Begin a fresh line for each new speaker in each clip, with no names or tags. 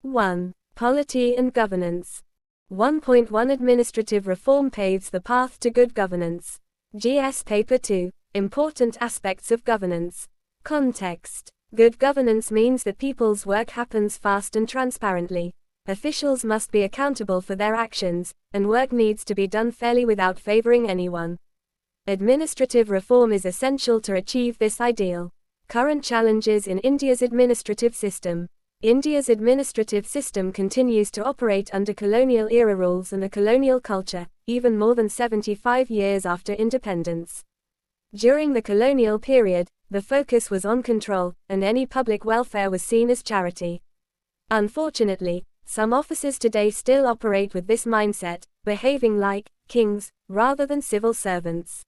1. Polity and governance. 1.1 Administrative reform paves the path to good governance. GS Paper 2. Important aspects of governance. Context. Good governance means that people's work happens fast and transparently. Officials must be accountable for their actions, and work needs to be done fairly without favoring anyone. Administrative reform is essential to achieve this ideal. Current challenges in India's administrative system. India's administrative system continues to operate under colonial-era rules and a colonial culture, even more than 75 years after independence. During the colonial period, the focus was on control, and any public welfare was seen as charity. Unfortunately, some offices today still operate with this mindset, behaving like kings, rather than civil servants.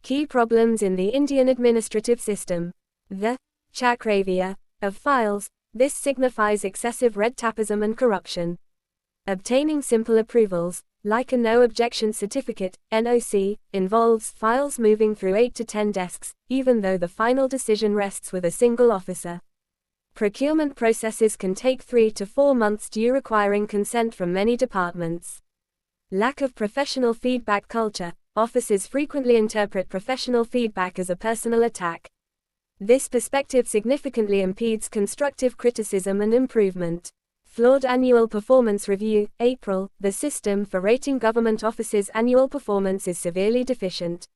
Key problems in the Indian administrative system. The Chakravya of files. This signifies excessive red tapeism and corruption. Obtaining simple approvals, like a no-objection certificate, NOC, involves files moving through 8 to 10 desks, even though the final decision rests with a single officer. Procurement processes can take 3 to 4 months due requiring consent from many departments. Lack of professional feedback culture. Offices frequently interpret professional feedback as a personal attack. This perspective significantly impedes constructive criticism and improvement. Flawed annual performance review, April. The system for rating government offices' annual performance is severely deficient.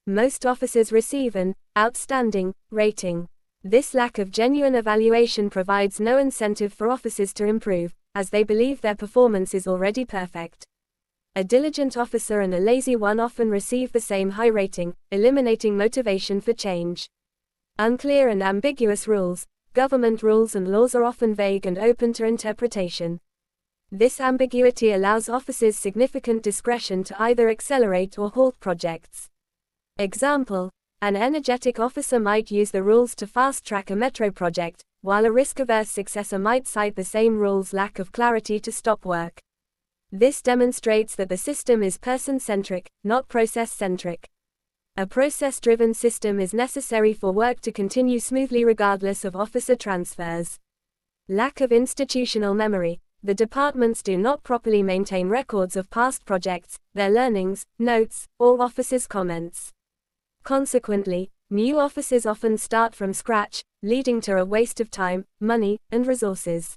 Most offices receive an outstanding rating. This lack of genuine evaluation provides no incentive for offices to improve, as they believe their performance is already perfect. A diligent officer and a lazy one often receive the same high rating, eliminating motivation for change. Unclear and ambiguous rules. Government rules and laws are often vague and open to interpretation. This ambiguity allows offices significant discretion to either accelerate or halt projects. Example: an energetic officer might use the rules to fast-track a metro project, while a risk-averse successor might cite the same rules' lack of clarity to stop work. This demonstrates that the system is person-centric, not process-centric. A process-driven system is necessary for work to continue smoothly regardless of officer transfers. Lack of institutional memory. The departments do not properly maintain records of past projects, their learnings, notes, or officers' comments. Consequently, new offices often start from scratch, leading to a waste of time, money, and resources.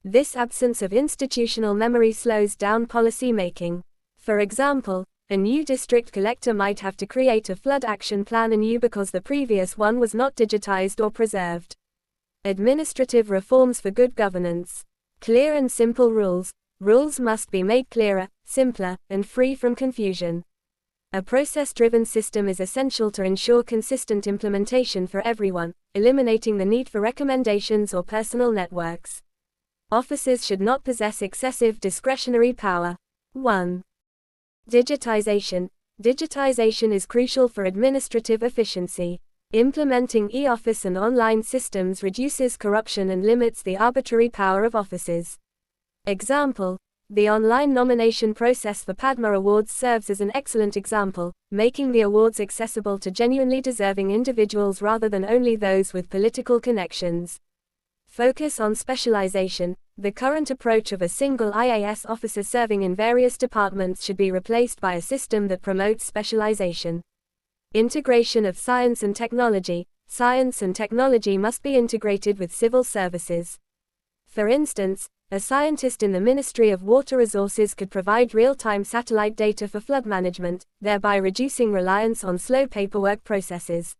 This absence of institutional memory slows down policy making. For example, a new district collector might have to create a flood action plan anew because the previous one was not digitized or preserved. Administrative reforms for good governance. Clear and simple rules. Rules must be made clearer, simpler, and free from confusion. A process-driven system is essential to ensure consistent implementation for everyone, eliminating the need for recommendations or personal networks. Offices should not possess excessive discretionary power. 1. Digitization. Digitization is crucial for administrative efficiency. Implementing e-office and online systems reduces corruption and limits the arbitrary power of offices. Example: the online nomination process for Padma Awards serves as an excellent example, making the awards accessible to genuinely deserving individuals rather than only those with political connections. Focus on specialization. The current approach of a single IAS officer serving in various departments should be replaced by a system that promotes specialization. Integration of science and technology. Science and technology must be integrated with civil services. For instance, a scientist in the Ministry of Water Resources could provide real-time satellite data for flood management, thereby reducing reliance on slow paperwork processes.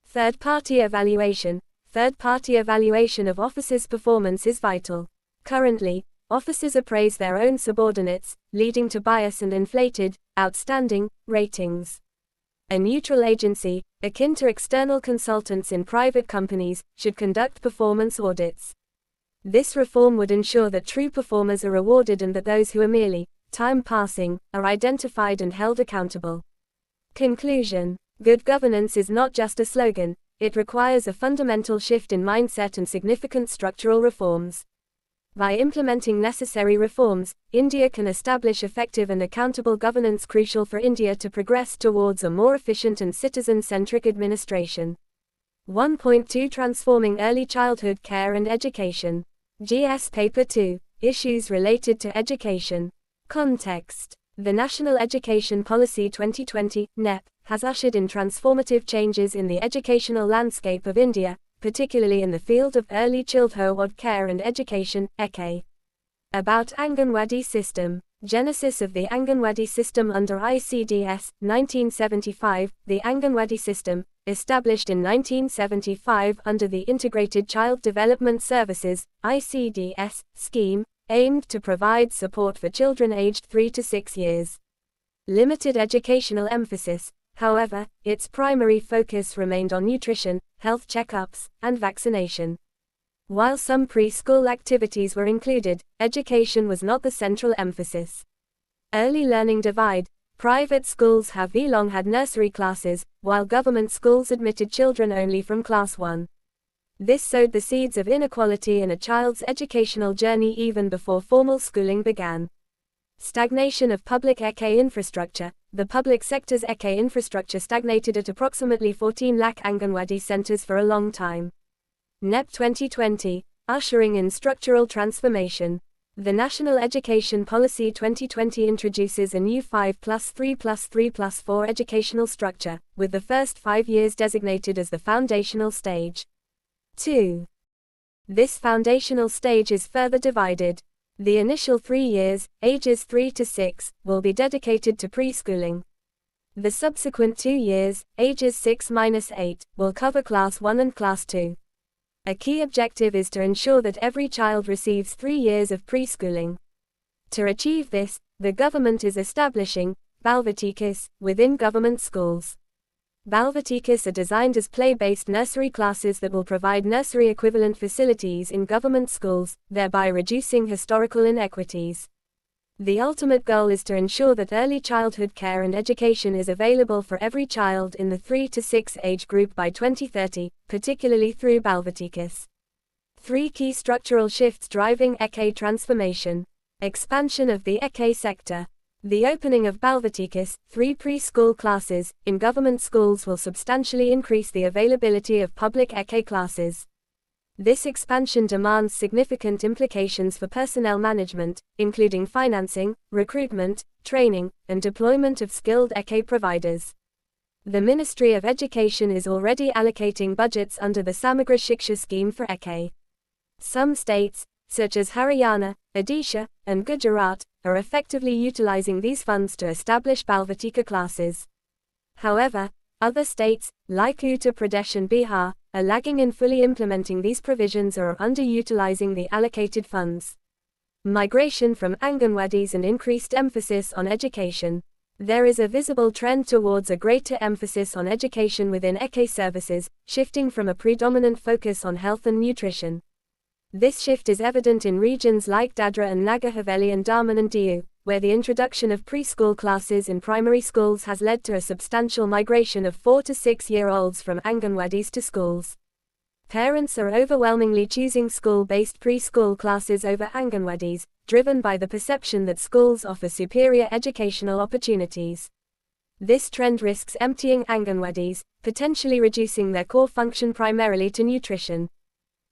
Third-party evaluation. Third-party evaluation of officers' performance is vital. Currently, officers appraise their own subordinates, leading to bias and inflated, outstanding ratings. A neutral agency, akin to external consultants in private companies, should conduct performance audits. This reform would ensure that true performers are rewarded and that those who are merely time passing are identified and held accountable. Conclusion: good governance is not just a slogan, it requires a fundamental shift in mindset and significant structural reforms. By implementing necessary reforms, India can establish effective and accountable governance crucial for India to progress towards a more efficient and citizen-centric administration. 1.2 Transforming early childhood care and education. GS Paper 2, Issues Related to Education. Context. The National Education Policy 2020, NEP, has ushered in transformative changes in the educational landscape of India, particularly in the field of early childhood care and education, ECHE. About Anganwadi system. Genesis of the Anganwadi system under ICDS, 1975. The Anganwadi system, established in 1975 under the Integrated Child Development Services, ICDS, scheme, aimed to provide support for children aged 3 to 6 years. Limited educational emphasis, however, its primary focus remained on nutrition, health checkups, and vaccination. While some preschool activities were included, education was not the central emphasis. Early learning divide. Private schools have long had nursery classes, while government schools admitted children only from class 1. This sowed the seeds of inequality in a child's educational journey even before formal schooling began. Stagnation of public ECHE infrastructure. The public sector's ECHE infrastructure stagnated at approximately 14 lakh Anganwadi centers for a long time. NEP 2020, ushering in structural transformation. The National Education Policy 2020 introduces a new 5+3+3+4 educational structure, with the first 5 years designated as the foundational stage. 2. This foundational stage is further divided. The initial 3 years, ages 3 to 6, will be dedicated to preschooling. The subsequent 2 years, ages 6–8, will cover Class 1 and Class 2. A key objective is to ensure that every child receives 3 years of preschooling. To achieve this, the government is establishing Balvatikas within government schools. Balvatikas are designed as play-based nursery classes that will provide nursery-equivalent facilities in government schools, thereby reducing historical inequities. The ultimate goal is to ensure that early childhood care and education is available for every child in the 3 to 6 age group by 2030, particularly through Balvatikas. 3 key structural shifts driving ECHE transformation. Expansion of the ECHE sector. The opening of Balvatikas, 3 preschool classes, in government schools will substantially increase the availability of public ECHE classes. This expansion demands significant implications for personnel management, including financing, recruitment, training, and deployment of skilled ECHE providers. The Ministry of Education is already allocating budgets under the Samagra Shiksha scheme for ECHE. Some states, such as Haryana, Odisha, and Gujarat, are effectively utilizing these funds to establish Balvatika classes. However, other states, like Uttar Pradesh and Bihar, are lagging in fully implementing these provisions or are underutilizing the allocated funds. Migration from Anganwadis and increased emphasis on education. There is a visible trend towards a greater emphasis on education within ECHE services, shifting from a predominant focus on health and nutrition. This shift is evident in regions like Dadra and Nagar Haveli and Daman and Diu, where the introduction of preschool classes in primary schools has led to a substantial migration of 4 to 6-year-olds from Anganwadis to schools. Parents are overwhelmingly choosing school-based preschool classes over Anganwadis, driven by the perception that schools offer superior educational opportunities. This trend risks emptying Anganwadis, potentially reducing their core function primarily to nutrition.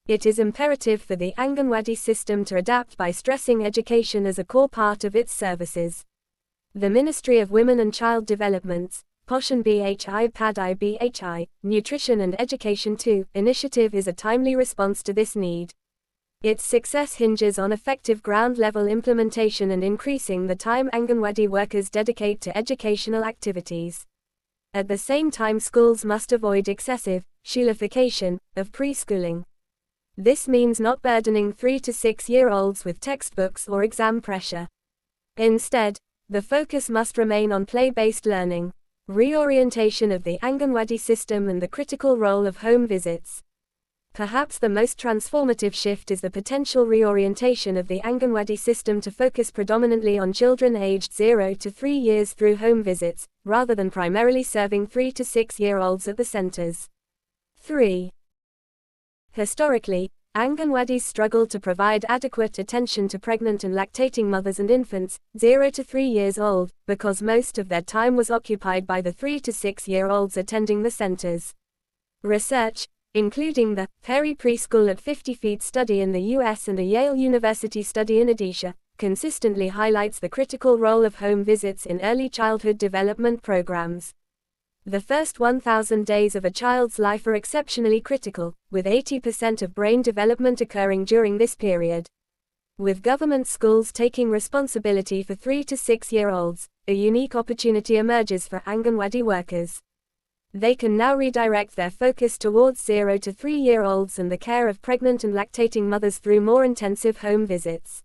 It is imperative for the Anganwadi system to adapt by stressing education as a core part of its services. The Ministry of Women and Child Development's Poshan Bhi Padai Bhi, Nutrition and Education 2 initiative is a timely response to this need. Its success hinges on effective ground-level implementation and increasing the time Anganwadi workers dedicate to educational activities. At the same time, schools must avoid excessive schulification of preschooling. This means not burdening 3 to 6-year-olds with textbooks or exam pressure. Instead, the focus must remain on play-based learning, reorientation of the Anganwadi system and the critical role of home visits. Perhaps the most transformative shift is the potential reorientation of the Anganwadi system to focus predominantly on children aged 0 to 3 years through home visits, rather than primarily serving 3 to 6-year-olds at the centers. 3. Historically, Anganwadis struggled to provide adequate attention to pregnant and lactating mothers and infants, 0 to 3 years old, because most of their time was occupied by the 3 to 6-year-olds attending the centers. Research, including the Perry Preschool at 50 Feet study in the US and a Yale University study in Odisha, consistently highlights the critical role of home visits in early childhood development programs. The first 1,000 days of a child's life are exceptionally critical, with 80% of brain development occurring during this period. With government schools taking responsibility for 3 to 6-year-olds, a unique opportunity emerges for Anganwadi workers. They can now redirect their focus towards 0 to 3-year-olds and the care of pregnant and lactating mothers through more intensive home visits.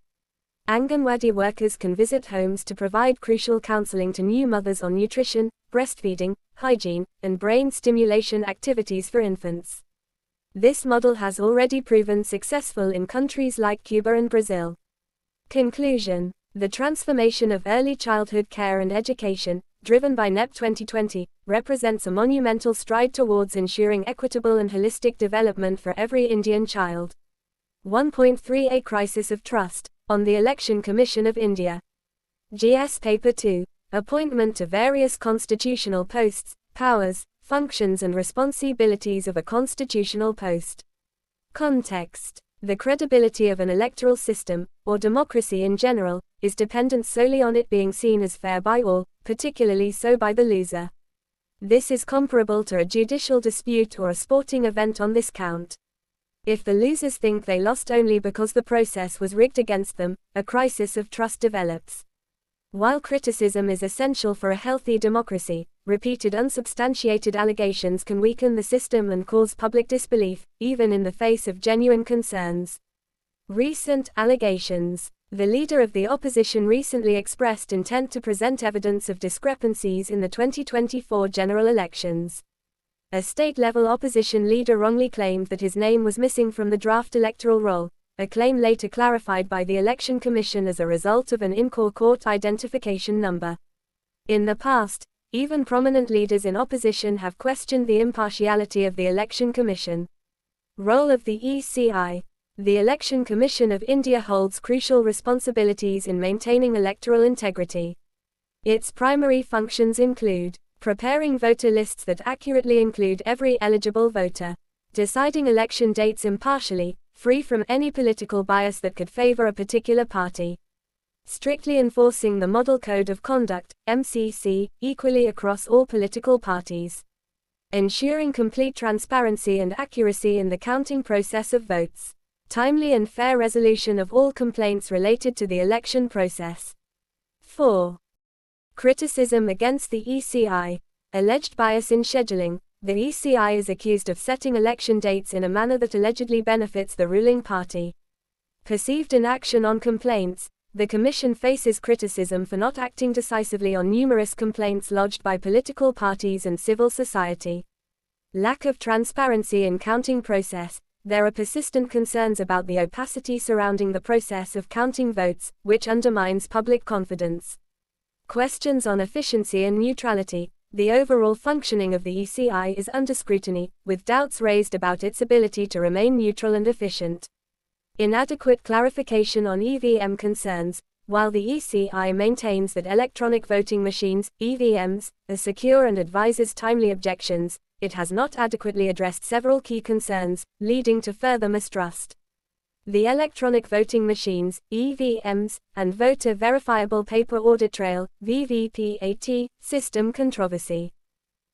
Anganwadi workers can visit homes to provide crucial counseling to new mothers on nutrition, breastfeeding, hygiene, and brain stimulation activities for infants. This model has already proven successful in countries like Cuba and Brazil. Conclusion: the transformation of early childhood care and education, driven by NEP 2020, represents a monumental stride towards ensuring equitable and holistic development for every Indian child. 1.3 A Crisis of Trust, on the Election Commission of India. GS Paper 2. Appointment to various constitutional posts, powers, functions and responsibilities of a constitutional post. Context: the credibility of an electoral system, or democracy in general, is dependent solely on it being seen as fair by all, particularly so by the loser. This is comparable to a judicial dispute or a sporting event on this count. If the losers think they lost only because the process was rigged against them, a crisis of trust develops. While criticism is essential for a healthy democracy, repeated unsubstantiated allegations can weaken the system and cause public disbelief, even in the face of genuine concerns. Recent allegations: the leader of the opposition recently expressed intent to present evidence of discrepancies in the 2024 general elections. A state-level opposition leader wrongly claimed that his name was missing from the draft electoral roll, a claim later clarified by the Election Commission as a result of an in-core court identification number. In the past, even prominent leaders in opposition have questioned the impartiality of the Election Commission. Role of the ECI: the Election Commission of India holds crucial responsibilities in maintaining electoral integrity. Its primary functions include preparing voter lists that accurately include every eligible voter, deciding election dates impartially, free from any political bias that could favor a particular party, strictly enforcing the Model Code of Conduct, MCC, equally across all political parties, ensuring complete transparency and accuracy in the counting process of votes, timely and fair resolution of all complaints related to the election process. 4. Criticism against the ECI: alleged bias in scheduling. The ECI is accused of setting election dates in a manner that allegedly benefits the ruling party. Perceived inaction on complaints: the Commission faces criticism for not acting decisively on numerous complaints lodged by political parties and civil society. Lack of transparency in counting process: there are persistent concerns about the opacity surrounding the process of counting votes, which undermines public confidence. Questions on efficiency and neutrality: the overall functioning of the ECI is under scrutiny, with doubts raised about its ability to remain neutral and efficient. Inadequate clarification on EVM concerns: while the ECI maintains that electronic voting machines, EVMs, are secure and advises timely objections, it has not adequately addressed several key concerns, leading to further mistrust. The electronic voting machines, EVMs, and voter verifiable paper audit trail, VVPAT, system controversy.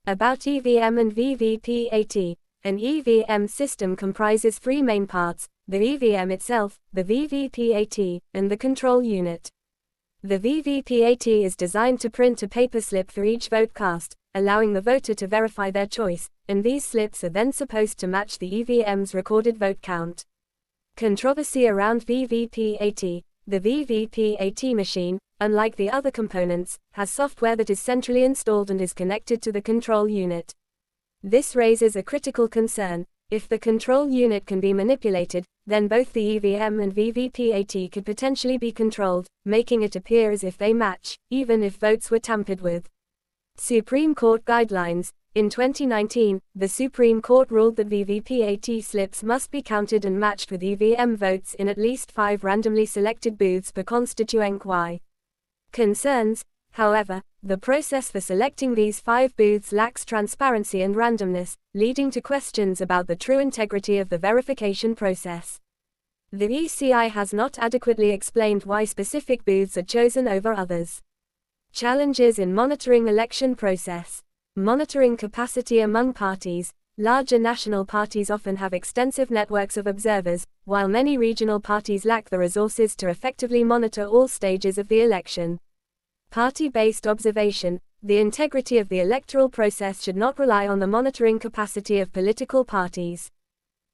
About EVM and VVPAT: an EVM system comprises 3 main parts: the EVM itself, the VVPAT, and the control unit. The VVPAT is designed to print a paper slip for each vote cast, allowing the voter to verify their choice, and these slips are then supposed to match the EVM's recorded vote count. Controversy around VVPAT: the VVPAT machine, unlike the other components, has software that is centrally installed and is connected to the control unit. This raises a critical concern: if the control unit can be manipulated, then both the EVM and VVPAT could potentially be controlled, making it appear as if they match, even if votes were tampered with. Supreme Court Guidelines: in 2019, the Supreme Court ruled that VVPAT slips must be counted and matched with EVM votes in at least 5 randomly selected booths per constituency. Concerns: however, The process for selecting these 5 booths lacks transparency and randomness, leading to questions about the true integrity of the verification process. The ECI has not adequately explained why specific booths are chosen over others. Challenges in monitoring election process. Monitoring capacity among parties. Larger national parties often have extensive networks of observers, while many regional parties lack the resources to effectively monitor all stages of the election. Party-based observation. The integrity of the electoral process should not rely on the monitoring capacity of political parties.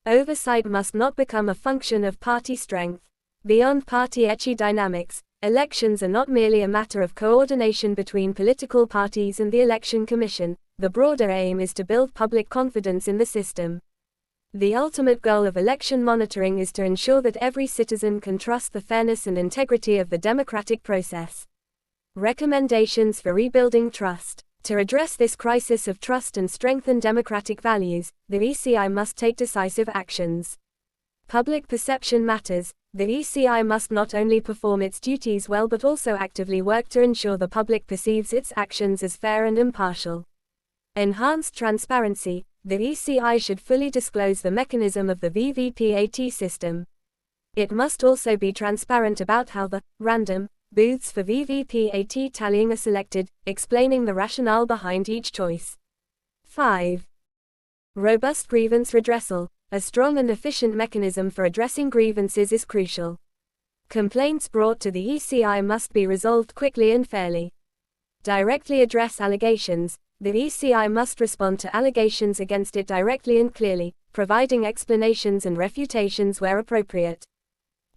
Oversight must not become a function of party strength. Beyond party dynamics, elections are not merely a matter of coordination between political parties and the Election Commission. The broader aim is to build public confidence in the system. The ultimate goal of election monitoring is to ensure that every citizen can trust the fairness and integrity of the democratic process. Recommendations for rebuilding trust. To address this crisis of trust and strengthen democratic values, the ECI must take decisive actions. Public perception matters. The ECI must not only perform its duties well but also actively work to ensure the public perceives its actions as fair and impartial. Enhanced transparency. The ECI should fully disclose the mechanism of the VVPAT system. It must also be transparent about how the random booths for VVPAT tallying are selected, explaining the rationale behind each choice. 5. Robust grievance redressal. A strong and efficient mechanism for addressing grievances is crucial. Complaints brought to the ECI must be resolved quickly and fairly. Directly address allegations. The ECI must respond to allegations against it directly and clearly, providing explanations and refutations where appropriate.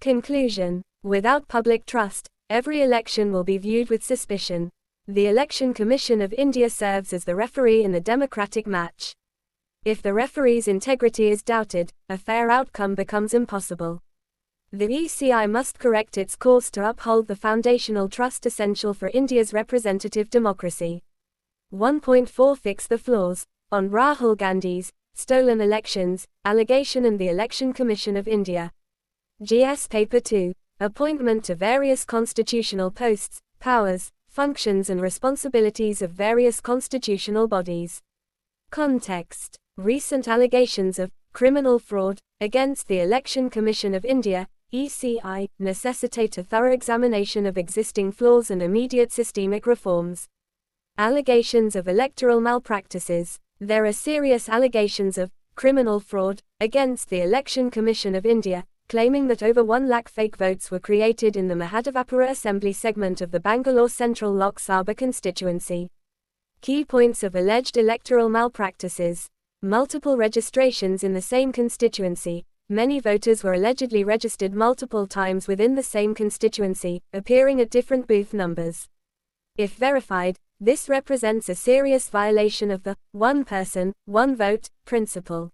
Conclusion. Without public trust, every election will be viewed with suspicion. The Election Commission of India serves as the referee in the democratic match. If the referee's integrity is doubted, a fair outcome becomes impossible. The ECI must correct its course to uphold the foundational trust essential for India's representative democracy. 1.4 Fix the flaws. On Rahul Gandhi's stolen elections allegation and the Election Commission of India. GS Paper 2. Appointment to various constitutional posts, powers, functions and responsibilities of various constitutional bodies. Context. Recent allegations of criminal fraud against the Election Commission of India, ECI, necessitate a thorough examination of existing flaws and immediate systemic reforms. Allegations of electoral malpractices. There are serious allegations of criminal fraud against the Election Commission of India, claiming that over 1 lakh fake votes were created in the Mahadevapura Assembly segment of the Bangalore Central Lok Sabha constituency. Key points of alleged electoral malpractices. Multiple registrations in the same constituency. Many voters were allegedly registered multiple times within the same constituency, appearing at different booth numbers. If verified, this represents a serious violation of the one person, one vote principle.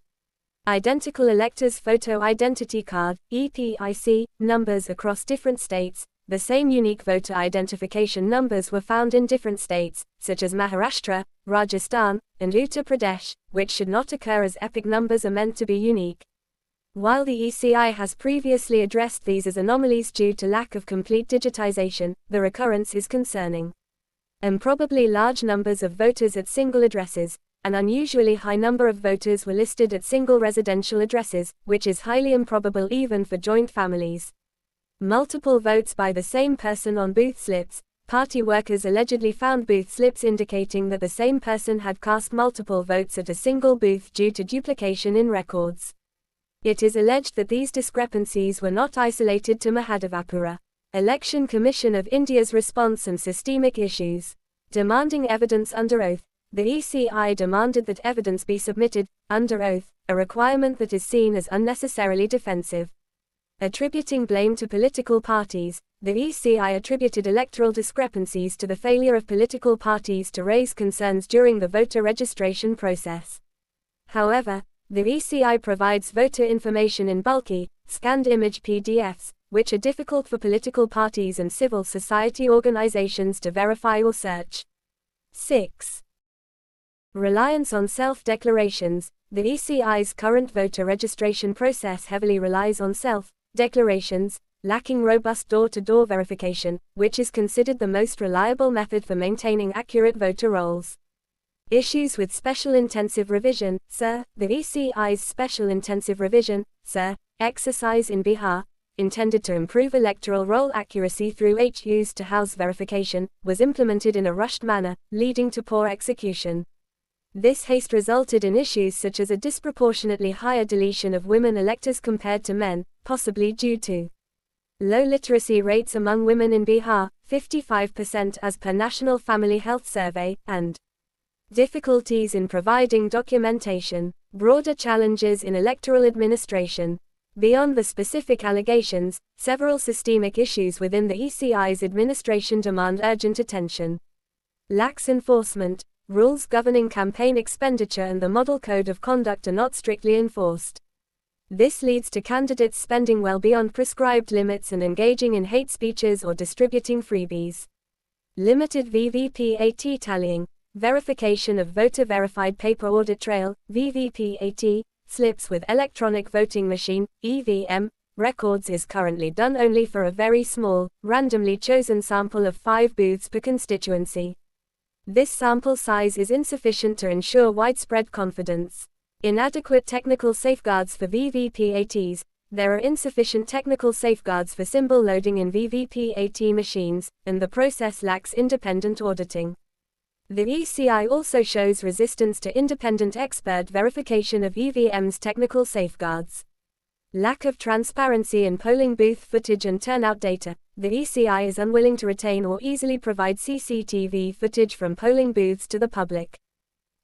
Identical electors' photo identity card (EPIC) numbers across different states. The same unique voter identification numbers were found in different states, such as Maharashtra, Rajasthan, and Uttar Pradesh, which should not occur as EPIC numbers are meant to be unique. While the ECI has previously addressed these as anomalies due to lack of complete digitization, the recurrence is concerning. Improbably large numbers of voters at single addresses. An unusually high number of voters were listed at single residential addresses, which is highly improbable even for joint families. Multiple votes by the same person on booth slips. Party workers allegedly found booth slips indicating that the same person had cast multiple votes at a single booth due to duplication in records. It is alleged that these discrepancies were not isolated to Mahadevapura. Election Commission of India's response and systemic issues. Demanding evidence under oath. The ECI demanded that evidence be submitted, under oath, a requirement that is seen as unnecessarily defensive. Attributing blame to political parties. The ECI attributed electoral discrepancies to the failure of political parties to raise concerns during the voter registration process. However, the ECI provides voter information in bulky, scanned image PDFs, which are difficult for political parties and civil society organizations to verify or search. 6. Reliance on self-declarations. The ECI's current voter registration process heavily relies on self-declarations. lacking robust door-to-door verification, which is considered the most reliable method for maintaining accurate voter rolls. Issues with Special Intensive Revision, SIR. The ECI's Special Intensive Revision, SIR, exercise in Bihar, intended to improve electoral roll accuracy through HUs-to-house verification, was implemented in a rushed manner, leading to poor execution. This haste resulted in issues such as a disproportionately higher deletion of women electors compared to men, possibly due to low literacy rates among women in Bihar, 55% as per National Family Health Survey, and difficulties in providing documentation, broader challenges in electoral administration. Beyond the specific allegations, several systemic issues within the ECI's administration demand urgent attention. Lax enforcement. Rules governing campaign expenditure and the Model Code of Conduct are not strictly enforced. This leads to candidates spending well beyond prescribed limits and engaging in hate speeches or distributing freebies. Limited VVPAT tallying. Verification of voter-verified paper audit trail, VVPAT, slips with electronic voting machine, EVM, records is currently done only for a very small, randomly chosen sample of 5 booths per constituency. This sample size is insufficient to ensure widespread confidence. Inadequate technical safeguards for VVPATs. There are insufficient technical safeguards for symbol loading in VVPAT machines, and the process lacks independent auditing. The ECI also shows resistance to independent expert verification of EVM's technical safeguards. Lack of transparency in polling booth footage and turnout data. The ECI is unwilling to retain or easily provide CCTV footage from polling booths to the public.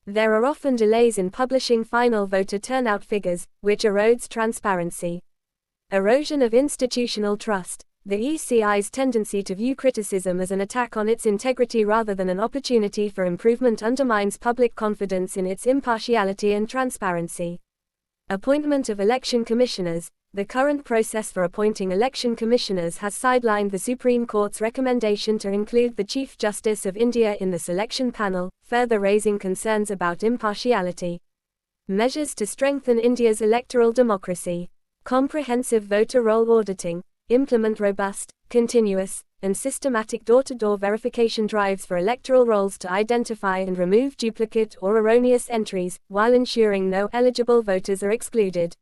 There are often delays in publishing final voter turnout figures, which erodes transparency. Erosion of institutional trust. The ECI's tendency to view criticism as an attack on its integrity rather than an opportunity for improvement undermines public confidence in its impartiality and transparency. Appointment of election commissioners. The current process for appointing election commissioners has sidelined the Supreme Court's recommendation to include the Chief Justice of India in the selection panel, further raising concerns about impartiality. Measures to strengthen India's electoral democracy. Comprehensive voter roll auditing. Implement robust, continuous, and systematic door-to-door verification drives for electoral rolls to identify and remove duplicate or erroneous entries, while ensuring no eligible voters are excluded.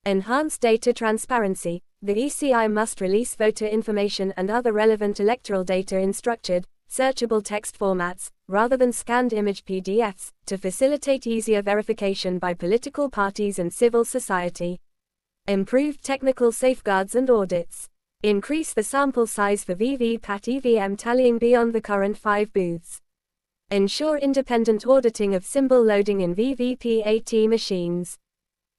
Enhance data transparency. The ECI must release voter information and other relevant electoral data in structured, searchable text formats, rather than scanned image PDFs, to facilitate easier verification by political parties and civil society. Improve technical safeguards and audits. Increase the sample size for VVPAT EVM tallying beyond the current 5 booths. Ensure independent auditing of symbol loading in VVPAT machines.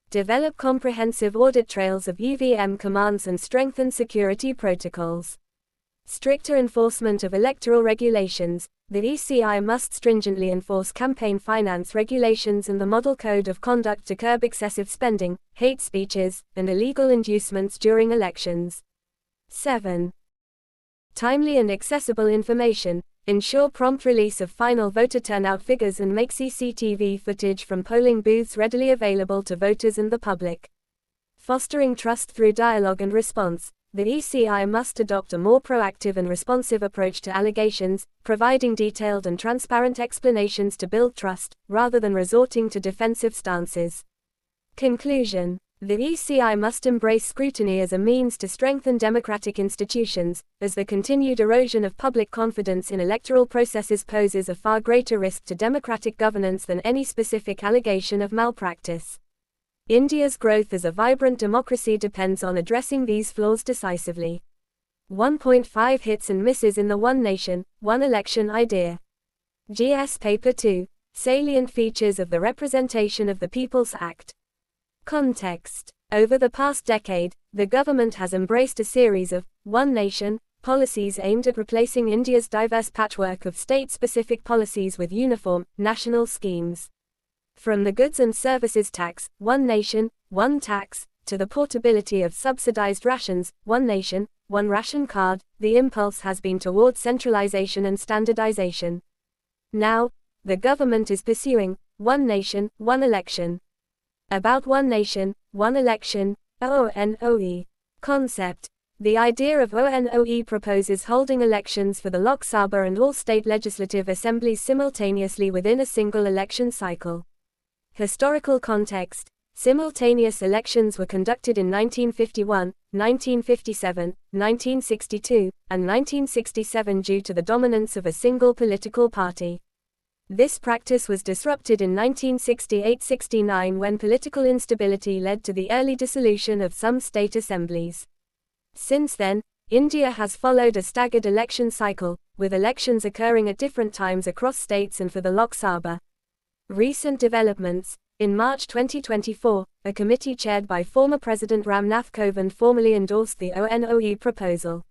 Develop comprehensive audit trails of EVM commands and strengthen security protocols. Stricter enforcement of electoral regulations. The ECI must stringently enforce campaign finance regulations and the Model Code of Conduct to curb excessive spending, hate speeches, and illegal inducements during elections. 7. Timely and accessible information. Ensure prompt release of final voter turnout figures and make CCTV footage from polling booths readily available to voters and the public. Fostering trust through dialogue and response. The ECI must adopt a more proactive and responsive approach to allegations, providing detailed and transparent explanations to build trust, rather than resorting to defensive stances. Conclusion. The ECI must embrace scrutiny as a means to strengthen democratic institutions, as the continued erosion of public confidence in electoral processes poses a far greater risk to democratic governance than any specific allegation of malpractice. India's growth as a vibrant democracy depends on addressing these flaws decisively. 1.5 Hits and misses in the One Nation, One Election idea. GS Paper 2. Salient features of the Representation of the People's Act. Context. Over the past decade, the government has embraced a series of One Nation policies aimed at replacing India's diverse patchwork of state-specific policies with uniform, national schemes. From the goods and services tax, One Nation, One Tax, to the portability of subsidized rations, One Nation, One Ration Card, the impulse has been toward centralization and standardization. Now, the government is pursuing One Nation, One Election. About One Nation, One Election, ONOE concept. The idea of ONOE proposes holding elections for the Lok Sabha and all state legislative assemblies simultaneously within a single election cycle. Historical context: simultaneous elections were conducted in 1951, 1957, 1962, and 1967 due to the dominance of a single political party. This practice was disrupted in 1968–69 when political instability led to the early dissolution of some state assemblies. Since then, India has followed a staggered election cycle, with elections occurring at different times across states and for the Lok Sabha. Recent developments: in March 2024, a committee chaired by former President Ram Nath Kovind formally endorsed the ONOE proposal.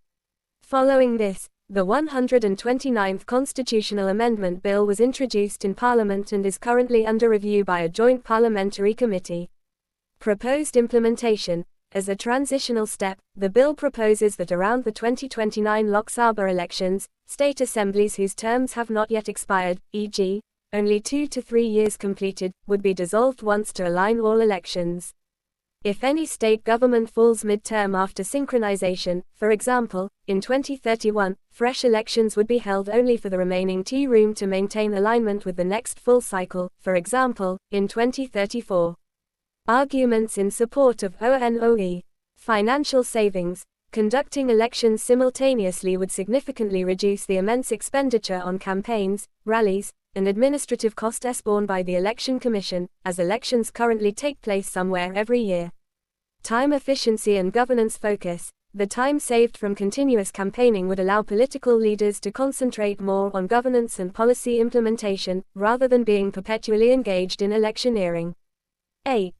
Following this, the 129th Constitutional Amendment Bill was introduced in Parliament and is currently under review by a joint parliamentary committee. Proposed implementation: as a transitional step, the bill proposes that around the 2029 Lok Sabha elections, state assemblies whose terms have not yet expired, e.g., only 2 to 3 years completed, would be dissolved once to align all elections. If any state government falls mid-term after synchronization, for example, in 2031, fresh elections would be held only for the remaining T-room to maintain alignment with the next full cycle, for example, in 2034. Arguments in support of ONOE: financial savings. Conducting elections simultaneously would significantly reduce the immense expenditure on campaigns, rallies, and administrative costs borne by the Election Commission, as elections currently take place somewhere every year. Time efficiency and governance focus. The time saved from continuous campaigning would allow political leaders to concentrate more on governance and policy implementation, rather than being perpetually engaged in electioneering. 8.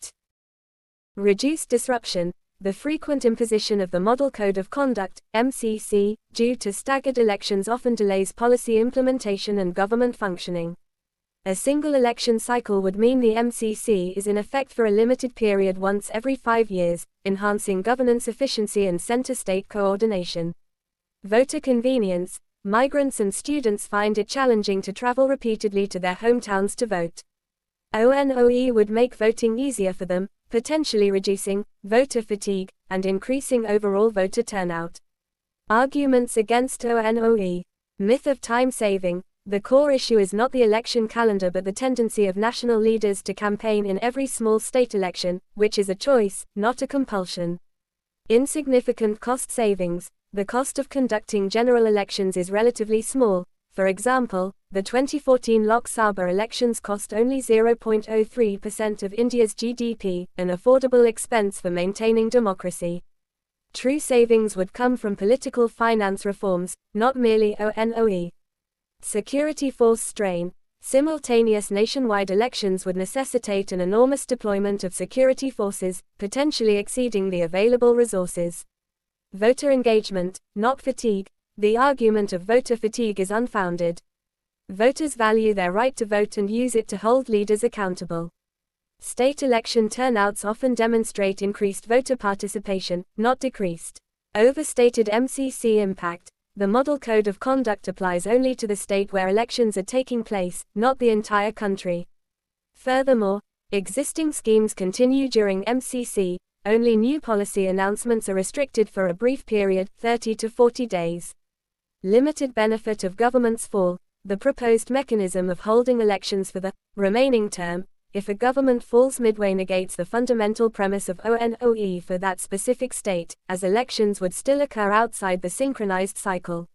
Reduced disruption. The frequent imposition of the Model Code of Conduct, MCC, due to staggered elections often delays policy implementation and government functioning. A single election cycle would mean the MCC is in effect for a limited period once every 5 years, enhancing governance efficiency and center-state coordination. Voter convenience. Migrants and students find it challenging to travel repeatedly to their hometowns to vote. ONOE would make voting easier for them, potentially reducing voter fatigue and increasing overall voter turnout. Arguments against ONOE. Myth of time saving. The core issue is not the election calendar but the tendency of national leaders to campaign in every small state election, which is a choice, not a compulsion. Insignificant cost savings. The cost of conducting general elections is relatively small. For example, the 2014 Lok Sabha elections cost only 0.03% of India's GDP, an affordable expense for maintaining democracy. True savings would come from political finance reforms, not merely ONOE. Security force strain. Simultaneous nationwide elections would necessitate an enormous deployment of security forces, potentially exceeding the available resources. Voter engagement, not fatigue. The argument of voter fatigue is unfounded. Voters value their right to vote and use it to hold leaders accountable. State election turnouts often demonstrate increased voter participation, not decreased. Overstated MCC impact. The Model Code of Conduct applies only to the state where elections are taking place, not the entire country. Furthermore, existing schemes continue during MCC, only new policy announcements are restricted for a brief period, 30 to 40 days. Limited benefit of government's fall. The proposed mechanism of holding elections for the remaining term, if a government falls midway, negates the fundamental premise of ONOE for that specific state, as elections would still occur outside the synchronized cycle.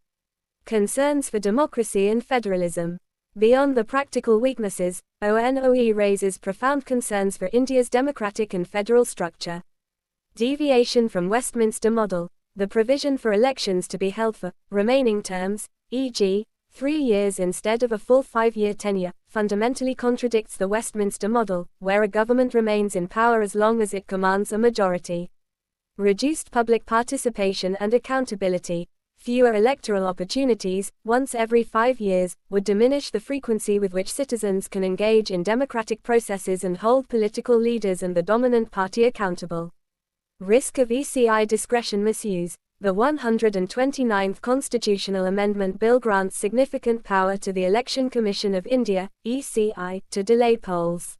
Concerns for democracy and federalism. Beyond the practical weaknesses, ONOE raises profound concerns for India's democratic and federal structure. Deviation from Westminster model. The provision for elections to be held for remaining terms, e.g., 3 years instead of a full 5-year tenure, fundamentally contradicts the Westminster model, where a government remains in power as long as it commands a majority. Reduced public participation and accountability. Fewer electoral opportunities, once every 5 years, would diminish the frequency with which citizens can engage in democratic processes and hold political leaders and the dominant party accountable. Risk of ECI discretion misuse. The 129th Constitutional Amendment Bill grants significant power to the Election Commission of India, ECI, to delay polls.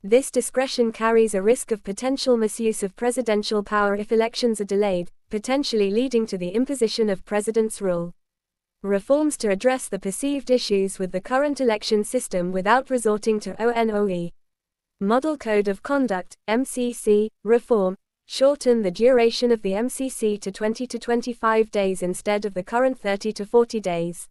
This discretion carries a risk of potential misuse of presidential power if elections are delayed, potentially leading to the imposition of president's rule. Reforms to address the perceived issues with the current election system without resorting to ONOE. Model Code of Conduct, MCC, reform, shorten the duration of the MCC to 20 to 25 days instead of the current 30 to 40 days.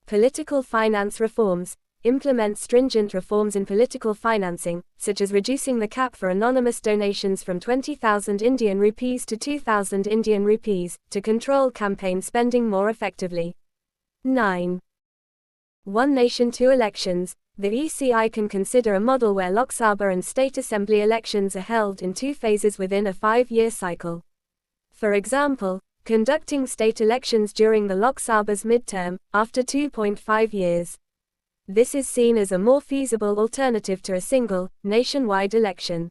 Political finance reforms, implement stringent reforms in political financing, such as reducing the cap for anonymous donations from 20,000 Indian rupees to 2,000 Indian rupees, to control campaign spending more effectively. 9. One Nation, Two Elections. The ECI can consider a model where Lok Sabha and state assembly elections are held in two phases within a 5-year cycle. For example, conducting state elections during the Lok Sabha's midterm, after 2.5 years. This is seen as a more feasible alternative to a single, nationwide election.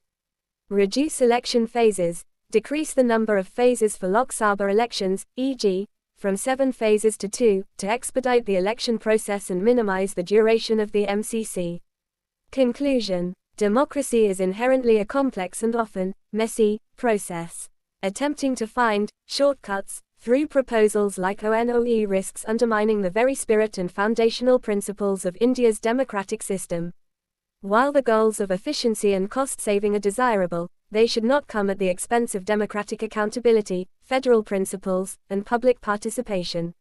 Reduce election phases, decrease the number of phases for Lok Sabha elections, e.g., from 7 phases to 2, to expedite the election process and minimize the duration of the MCC. Conclusion: democracy is inherently a complex and often messy process. Attempting to find shortcuts through proposals like ONOE risks undermining the very spirit and foundational principles of India's democratic system. While the goals of efficiency and cost saving are desirable, they should not come at the expense of democratic accountability, federal principles, and public participation.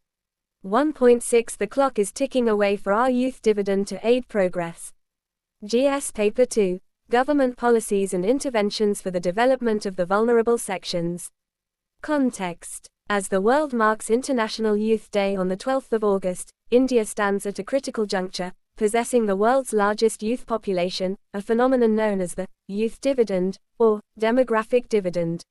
1.6 The clock is ticking away for our youth dividend to aid progress. GS Paper 2, Government Policies and Interventions for the Development of the Vulnerable Sections. Context: as the world marks International Youth Day on the 12th of August, India stands at a critical juncture, possessing the world's largest youth population, a phenomenon known as the youth dividend, or demographic dividend.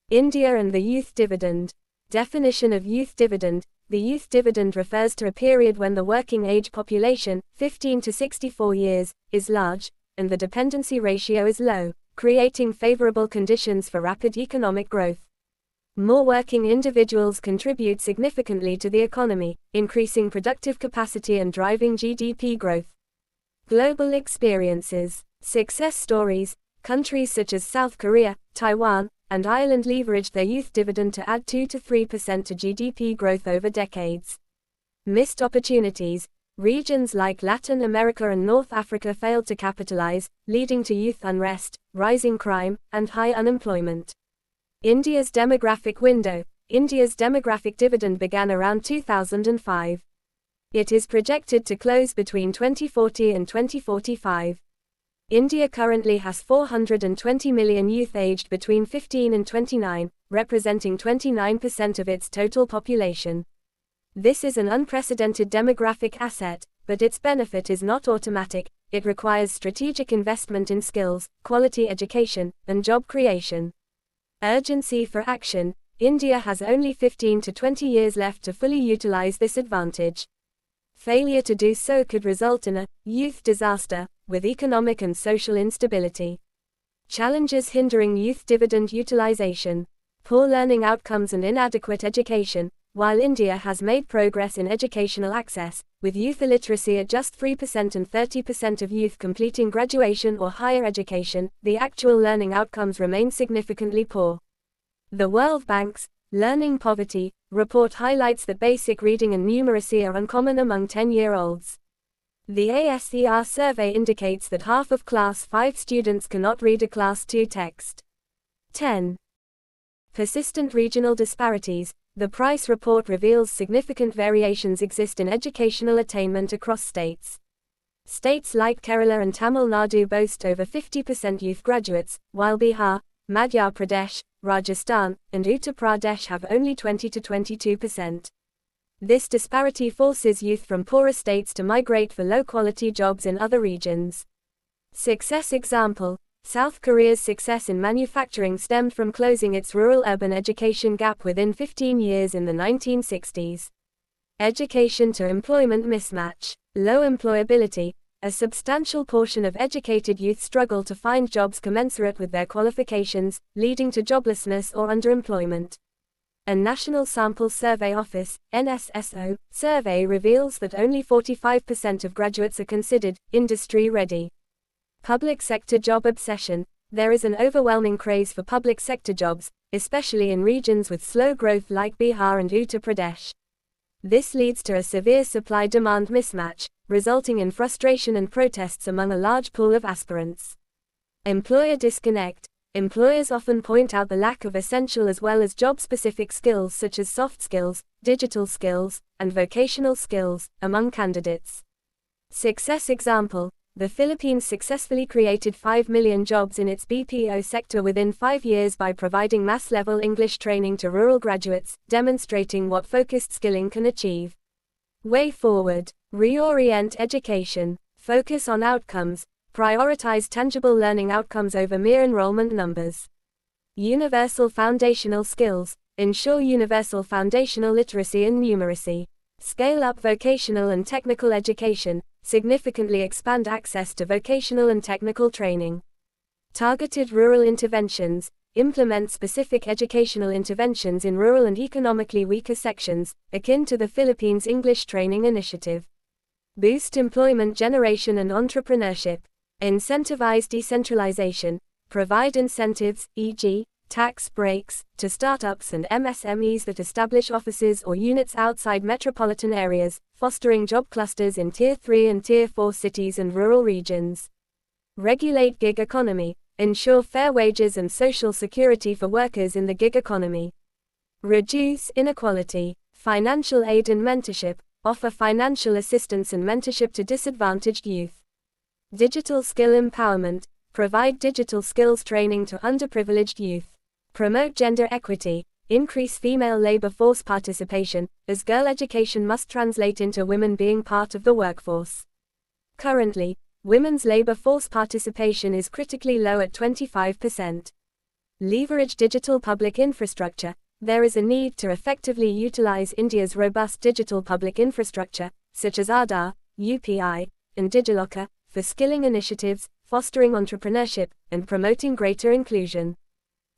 India and the youth dividend. Definition of youth dividend: the youth dividend refers to a period when the working age population, 15 to 64 years, is large, and the dependency ratio is low, creating favorable conditions for rapid economic growth. More working individuals contribute significantly to the economy, increasing productive capacity and driving GDP growth. Global experiences. Success stories. Countries such as South Korea, Taiwan, and Ireland leveraged their youth dividend to add 2 to 3% to GDP growth over decades. Missed opportunities. Regions like Latin America and North Africa failed to capitalize, leading to youth unrest, rising crime, and high unemployment. India's demographic window. India's demographic dividend began around 2005. It is projected to close between 2040 and 2045. India currently has 420 million youth aged between 15 and 29, representing 29% of its total population. This is an unprecedented demographic asset, but its benefit is not automatic. It requires strategic investment in skills, quality education, and job creation. Urgency for action. India has only 15 to 20 years left to fully utilize this advantage. Failure to do so could result in a youth disaster, with economic and social instability. Challenges hindering youth dividend utilization. Poor learning outcomes and inadequate education. While India has made progress in educational access, with youth illiteracy at just 3% and 30% of youth completing graduation or higher education, the actual learning outcomes remain significantly poor. The World Bank's Learning Poverty report highlights that basic reading and numeracy are uncommon among 10-year-olds. The ASER survey indicates that half of Class 5 students cannot read a Class 2 text. 10. Persistent regional disparities. The Price report reveals significant variations exist in educational attainment across states. States like Kerala and Tamil Nadu boast over 50% youth graduates, while Bihar, Madhya Pradesh, Rajasthan, and Uttar Pradesh have only 20 to 22%. This disparity forces youth from poorer states to migrate for low-quality jobs in other regions. Success example: South Korea's success in manufacturing stemmed from closing its rural-urban education gap within 15 years in the 1960s. Education to employment mismatch. Low employability. A substantial portion of educated youth struggle to find jobs commensurate with their qualifications, leading to joblessness or underemployment. A National Sample Survey Office (NSSO) survey reveals that only 45% of graduates are considered industry ready. Public sector job obsession. there is an overwhelming craze for public sector jobs, especially in regions with slow growth like Bihar and Uttar Pradesh. This leads to a severe supply-demand mismatch, resulting in frustration and protests among a large pool of aspirants. Employer disconnect. Employers often point out the lack of essential as well as job-specific skills such as soft skills, digital skills, and vocational skills among candidates. Success example: the Philippines successfully created 5 million jobs in its BPO sector within 5 years by providing mass-level English training to rural graduates, demonstrating what focused skilling can achieve. Way forward: reorient education, focus on outcomes, prioritize tangible learning outcomes over mere enrollment numbers. Universal foundational skills, ensure universal foundational literacy and numeracy. Scale up vocational and technical education, significantly expand access to vocational and technical training. Targeted rural interventions, implement specific educational interventions in rural and economically weaker sections, akin to the Philippines English Training Initiative. Boost employment generation and entrepreneurship. Incentivize decentralization, provide incentives, e.g., tax breaks, to startups and MSMEs that establish offices or units outside metropolitan areas, fostering job clusters in Tier 3 and Tier 4 cities and rural regions. Regulate gig economy, ensure fair wages and social security for workers in the gig economy. Reduce inequality, financial aid and mentorship, offer financial assistance and mentorship to disadvantaged youth. Digital skill empowerment, provide digital skills training to underprivileged youth. Promote gender equity, increase female labor force participation, as girl education must translate into women being part of the workforce. Currently, women's labor force participation is critically low at 25%. Leverage digital public infrastructure. There is a need to effectively utilize India's robust digital public infrastructure, such as Aadhaar, UPI, and DigiLocker, for skilling initiatives, fostering entrepreneurship, and promoting greater inclusion.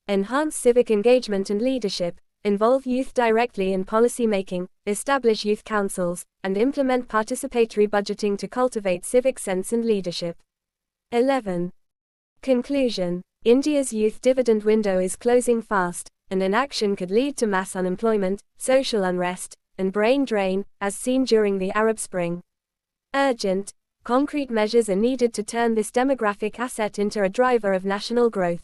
Enhance civic engagement and leadership, involve youth directly in policy making, establish youth councils, and implement participatory budgeting to cultivate civic sense and leadership. 11. Conclusion: India's youth dividend window is closing fast, and inaction could lead to mass unemployment, social unrest, and brain drain, as seen during the Arab Spring. Urgent, concrete measures are needed to turn this demographic asset into a driver of national growth.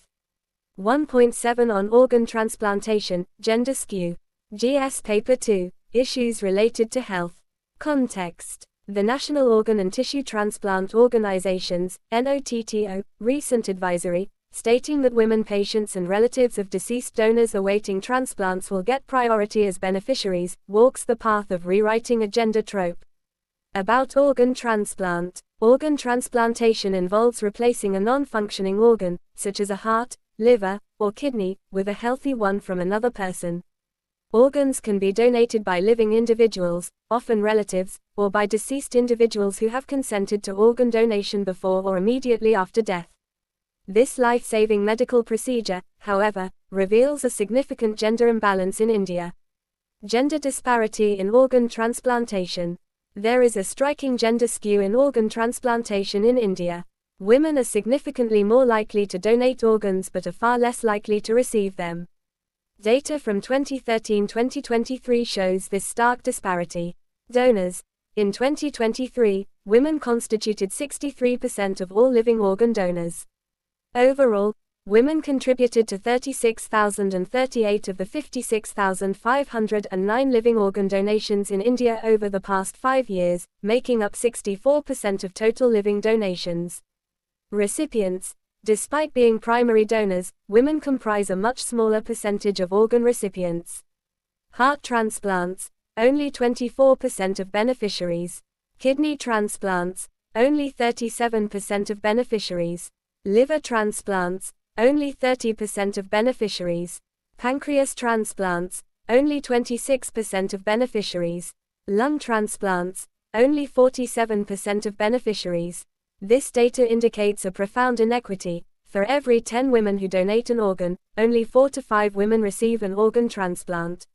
1.7 on organ transplantation, gender skew. GS Paper 2, Issues related to health. Context: the National Organ and Tissue Transplant Organization's, NOTTO, recent advisory, stating that women patients and relatives of deceased donors awaiting transplants will get priority as beneficiaries, walks the path of rewriting a gender trope. About organ transplant. Organ transplantation involves replacing a non-functioning organ, such as a heart, liver, or kidney, with a healthy one from another person. Organs can be donated by living individuals, often relatives, or by deceased individuals who have consented to organ donation before or immediately after death. This life-saving medical procedure, however, reveals a significant gender imbalance in India. Gender disparity in organ transplantation. There is a striking gender skew in organ transplantation in India. Women are significantly more likely to donate organs but are far less likely to receive them. Data from 2013-2023 shows this stark disparity. Donors. In 2023, women constituted 63% of all living organ donors. Overall, women contributed to 36,038 of the 56,509 living organ donations in India over the past 5 years, making up 64% of total living donations. Recipients. Despite being primary donors, women comprise a much smaller percentage of organ recipients. Heart transplants. Only 24% of beneficiaries. Kidney transplants. Only 37% of beneficiaries. Liver transplants. Only 30% of beneficiaries. Pancreas transplants. Only 26% of beneficiaries. Lung transplants. Only 47% of beneficiaries. This data indicates a profound inequity. For every 10 women who donate an organ, only 4 to 5 women receive an organ transplant.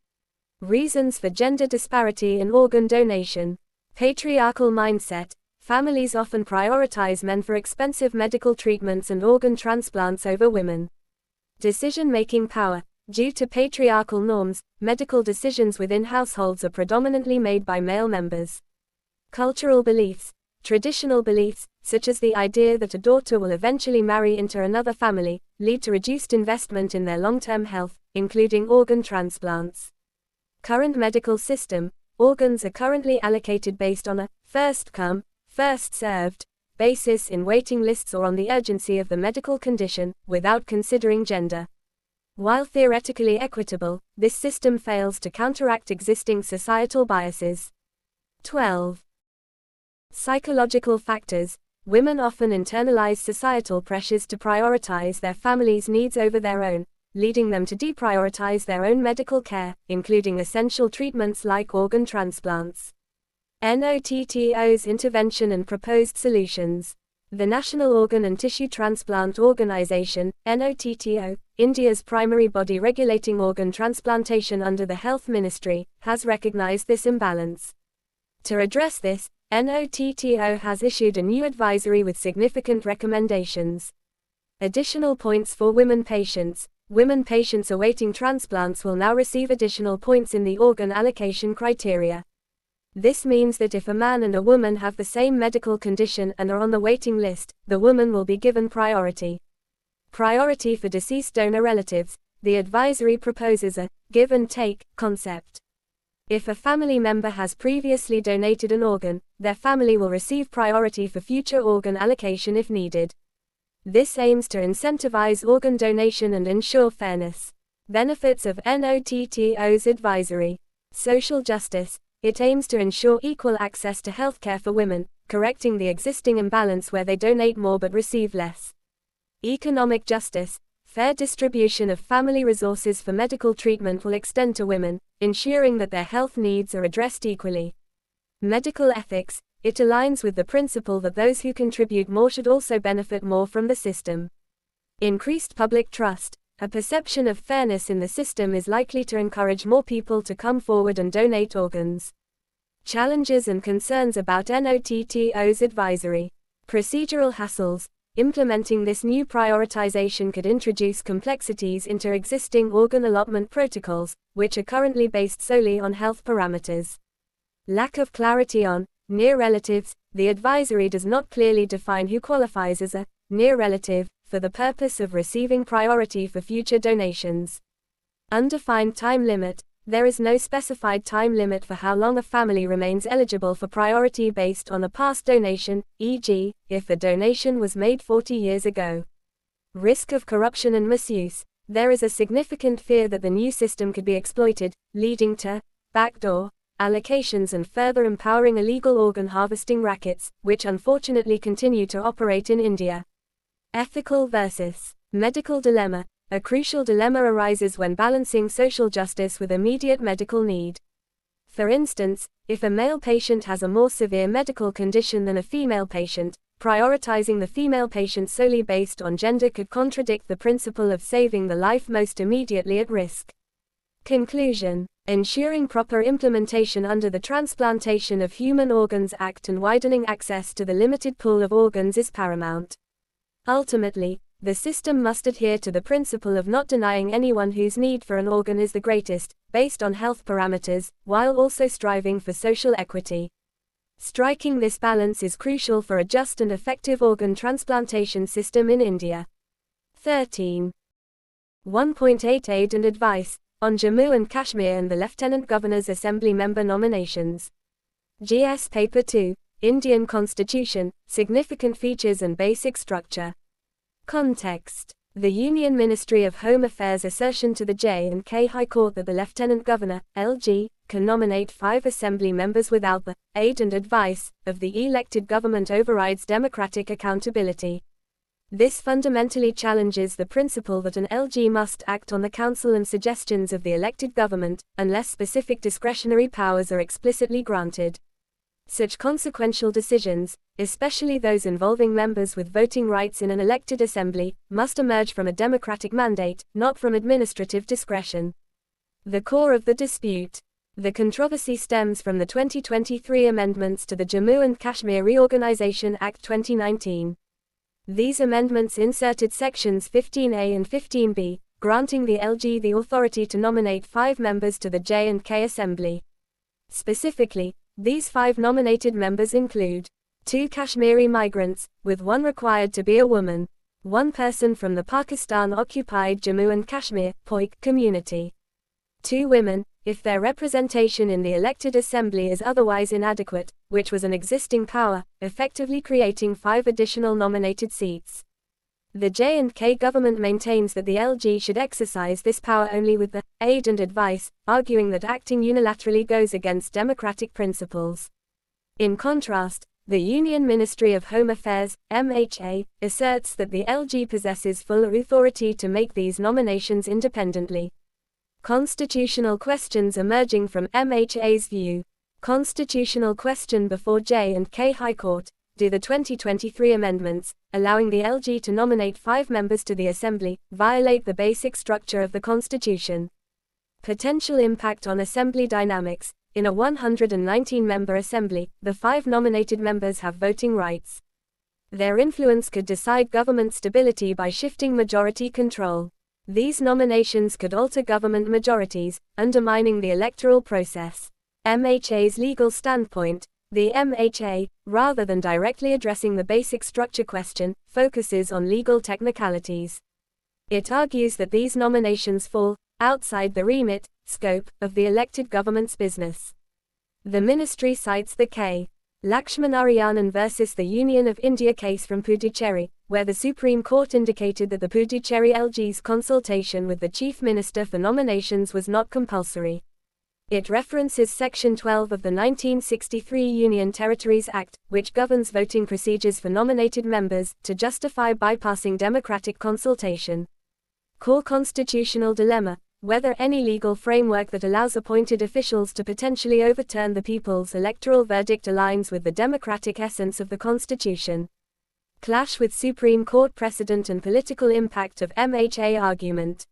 Reasons for gender disparity in organ donation. Patriarchal mindset. families often prioritize men for expensive medical treatments and organ transplants over women. Decision-making power. Due to patriarchal norms, medical decisions within households are predominantly made by male members. Cultural beliefs. Traditional beliefs, such as the idea that a daughter will eventually marry into another family, lead to reduced investment in their long-term health, including organ transplants. Current medical system. Organs are currently allocated based on a first-come, first-served basis in waiting lists or on the urgency of the medical condition, without considering gender. While theoretically equitable, this system fails to counteract existing societal biases. 12. Psychological factors. Women often internalize societal pressures to prioritize their family's needs over their own, leading them to deprioritize their own medical care, including essential treatments like organ transplants. NOTTO's intervention and proposed solutions. The National Organ and Tissue Transplant Organization, NOTTO, India's primary body regulating organ transplantation under the Health Ministry, has recognized this imbalance. To address this, NOTTO has issued a new advisory with significant recommendations. Additional points for women patients. Women patients awaiting transplants will now receive additional points in the organ allocation criteria. This means that if a man and a woman have the same medical condition and are on the waiting list, the woman will be given priority. Priority for deceased donor relatives. The advisory proposes a give and take concept. If a family member has previously donated an organ, their family will receive priority for future organ allocation if needed. This aims to incentivize organ donation and ensure fairness. Benefits of NOTTO's advisory. Social justice. It aims to ensure equal access to healthcare for women, correcting the existing imbalance where they donate more but receive less. Economic justice. Fair distribution of family resources for medical treatment will extend to women, ensuring that their health needs are addressed equally. Medical ethics. It aligns with the principle that those who contribute more should also benefit more from the system. Increased public trust. A perception of fairness in the system is likely to encourage more people to come forward and donate organs. Challenges and concerns about NOTTO's advisory. Procedural hassles. Implementing this new prioritization could introduce complexities into existing organ allotment protocols, which are currently based solely on health parameters. Lack of clarity on near relatives. The advisory does not clearly define who qualifies as a near relative for the purpose of receiving priority for future donations. Undefined time limit. There is no specified time limit for how long a family remains eligible for priority based on a past donation, e.g., if the donation was made 40 years ago. Risk of corruption and misuse. There is a significant fear that the new system could be exploited, leading to backdoor allocations and further empowering illegal organ harvesting rackets, which unfortunately continue to operate in India. Ethical versus medical dilemma. A crucial dilemma arises when balancing social justice with immediate medical need. For instance, if a male patient has a more severe medical condition than a female patient, prioritizing the female patient solely based on gender could contradict the principle of saving the life most immediately at risk. Conclusion. Ensuring proper implementation under the Transplantation of Human Organs Act and widening access to the limited pool of organs is paramount. Ultimately, the system must adhere to the principle of not denying anyone whose need for an organ is the greatest, based on health parameters, while also striving for social equity. Striking this balance is crucial for a just and effective organ transplantation system in India. 13. 1.8 Aid and Advice on Jammu and Kashmir and the Lieutenant Governor's Assembly member nominations. GS Paper 2, Indian Constitution, Significant Features and Basic Structure. Context. The Union Ministry of Home Affairs' assertion to the J&K High Court that the Lieutenant Governor, LG, can nominate 5 assembly members without the aid and advice of the elected government overrides democratic accountability. This fundamentally challenges the principle that an LG must act on the counsel and suggestions of the elected government, unless specific discretionary powers are explicitly granted. Such consequential decisions, especially those involving members with voting rights in an elected assembly, must emerge from a democratic mandate, not from administrative discretion. The core of the dispute. The controversy stems from the 2023 amendments to the Jammu and Kashmir Reorganisation Act 2019. These amendments inserted sections 15A and 15B, granting the LG the authority to nominate 5 members to the J&K Assembly. Specifically, these 5 nominated members include 2 Kashmiri migrants, with 1 required to be a woman, 1 person from the Pakistan-occupied Jammu and Kashmir (POIK) community, 2 women, if their representation in the elected assembly is otherwise inadequate, which was an existing power, effectively creating 5 additional nominated seats. The J&K government maintains that the LG should exercise this power only with the aid and advice, arguing that acting unilaterally goes against democratic principles. In contrast, the Union Ministry of Home Affairs, MHA, asserts that the LG possesses full authority to make these nominations independently. Constitutional questions emerging from MHA's view. Constitutional question before J&K High Court. Do the 2023 amendments, allowing the LG to nominate 5 members to the Assembly, violate the basic structure of the Constitution? Potential impact on Assembly dynamics. In a 119-member Assembly, the 5 nominated members have voting rights. Their influence could decide government stability by shifting majority control. These nominations could alter government majorities, undermining the electoral process. MHA's legal standpoint. The MHA, rather than directly addressing the basic structure question, focuses on legal technicalities. It argues that these nominations fall outside the remit, scope, of the elected government's business. The ministry cites the K. Lakshmanarayanan versus the Union of India case from Puducherry, where the Supreme Court indicated that the Puducherry LG's consultation with the Chief Minister for nominations was not compulsory. It references Section 12 of the 1963 Union Territories Act, which governs voting procedures for nominated members, to justify bypassing democratic consultation. Core constitutional dilemma: whether any legal framework that allows appointed officials to potentially overturn the people's electoral verdict aligns with the democratic essence of the Constitution. Clash with Supreme Court precedent and political impact of MHA argument.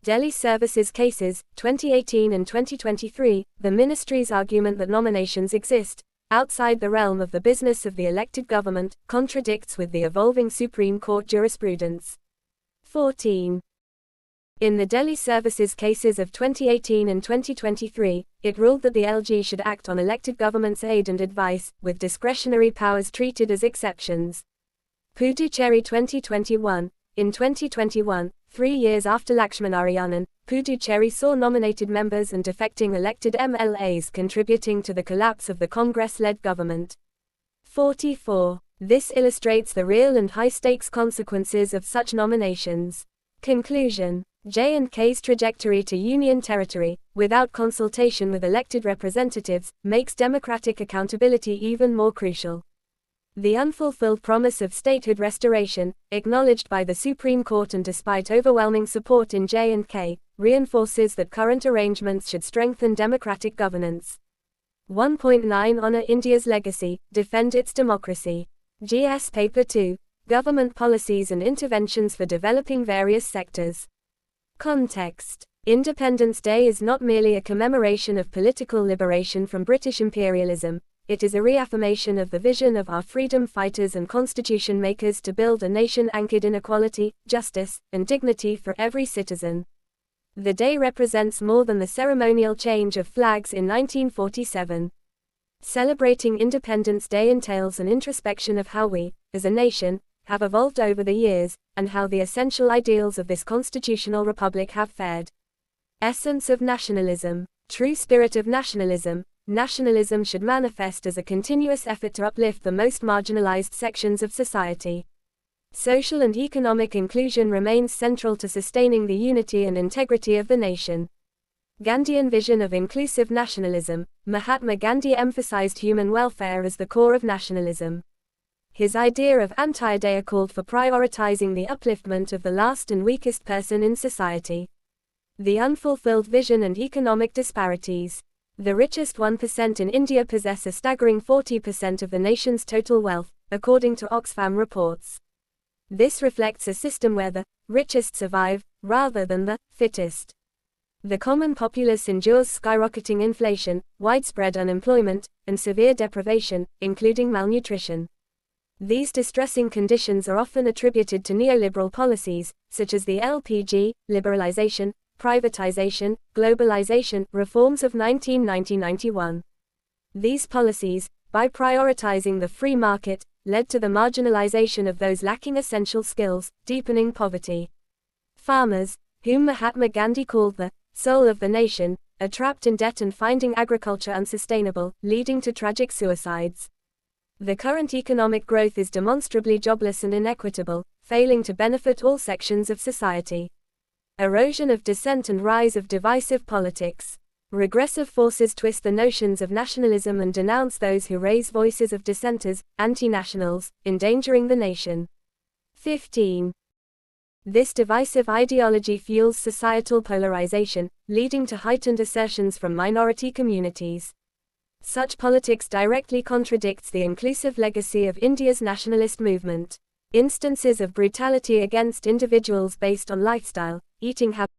Delhi Services Cases, 2018 and 2023, the ministry's argument that nominations exist outside the realm of the business of the elected government contradicts with the evolving Supreme Court jurisprudence. 14. In the Delhi Services Cases of 2018 and 2023, it ruled that the LG should act on elected government's aid and advice, with discretionary powers treated as exceptions. Puducherry 2021. In 2021, 3 years after Lakshmanarayanan, Puducherry saw nominated members and defecting elected MLAs contributing to the collapse of the Congress-led government. 44. This illustrates the real and high-stakes consequences of such nominations. Conclusion. J&K's trajectory to union territory, without consultation with elected representatives, makes democratic accountability even more crucial. The unfulfilled promise of statehood restoration, acknowledged by the Supreme Court and despite overwhelming support in J&K, reinforces that current arrangements should strengthen democratic governance. 1.9 Honor India's legacy, defend its democracy. GS Paper 2. Government policies and interventions for developing various sectors. Context. Independence Day is not merely a commemoration of political liberation from British imperialism. It is a reaffirmation of the vision of our freedom fighters and constitution makers to build a nation anchored in equality, justice, and dignity for every citizen. The day represents more than the ceremonial change of flags in 1947. Celebrating Independence Day entails an introspection of how we, as a nation, have evolved over the years, and how the essential ideals of this constitutional republic have fared. Essence of nationalism. True spirit of nationalism. Nationalism should manifest as a continuous effort to uplift the most marginalized sections of society. Social and economic inclusion remains central to sustaining the unity and integrity of the nation. Gandhian vision of inclusive nationalism. Mahatma Gandhi emphasized human welfare as the core of nationalism. His idea of Antyodaya called for prioritizing the upliftment of the last and weakest person in society. The unfulfilled vision and economic disparities. The richest 1% in India possess a staggering 40% of the nation's total wealth, according to Oxfam reports. This reflects a system where the richest survive, rather than the fittest. The common populace endures skyrocketing inflation, widespread unemployment, and severe deprivation, including malnutrition. These distressing conditions are often attributed to neoliberal policies, such as the LPG, liberalization, privatization, globalization, reforms of 1990-91. These policies, by prioritizing the free market, led to the marginalization of those lacking essential skills, deepening poverty. Farmers, whom Mahatma Gandhi called the soul of the nation, are trapped in debt and finding agriculture unsustainable, leading to tragic suicides. The current economic growth is demonstrably jobless and inequitable, failing to benefit all sections of society. Erosion of dissent and rise of divisive politics. Regressive forces twist the notions of nationalism and denounce those who raise voices of dissenters, anti-nationals, endangering the nation. 15. This divisive ideology fuels societal polarization, leading to heightened assertions from minority communities. Such politics directly contradicts the inclusive legacy of India's nationalist movement. Instances of brutality against individuals based on lifestyle, eating habits,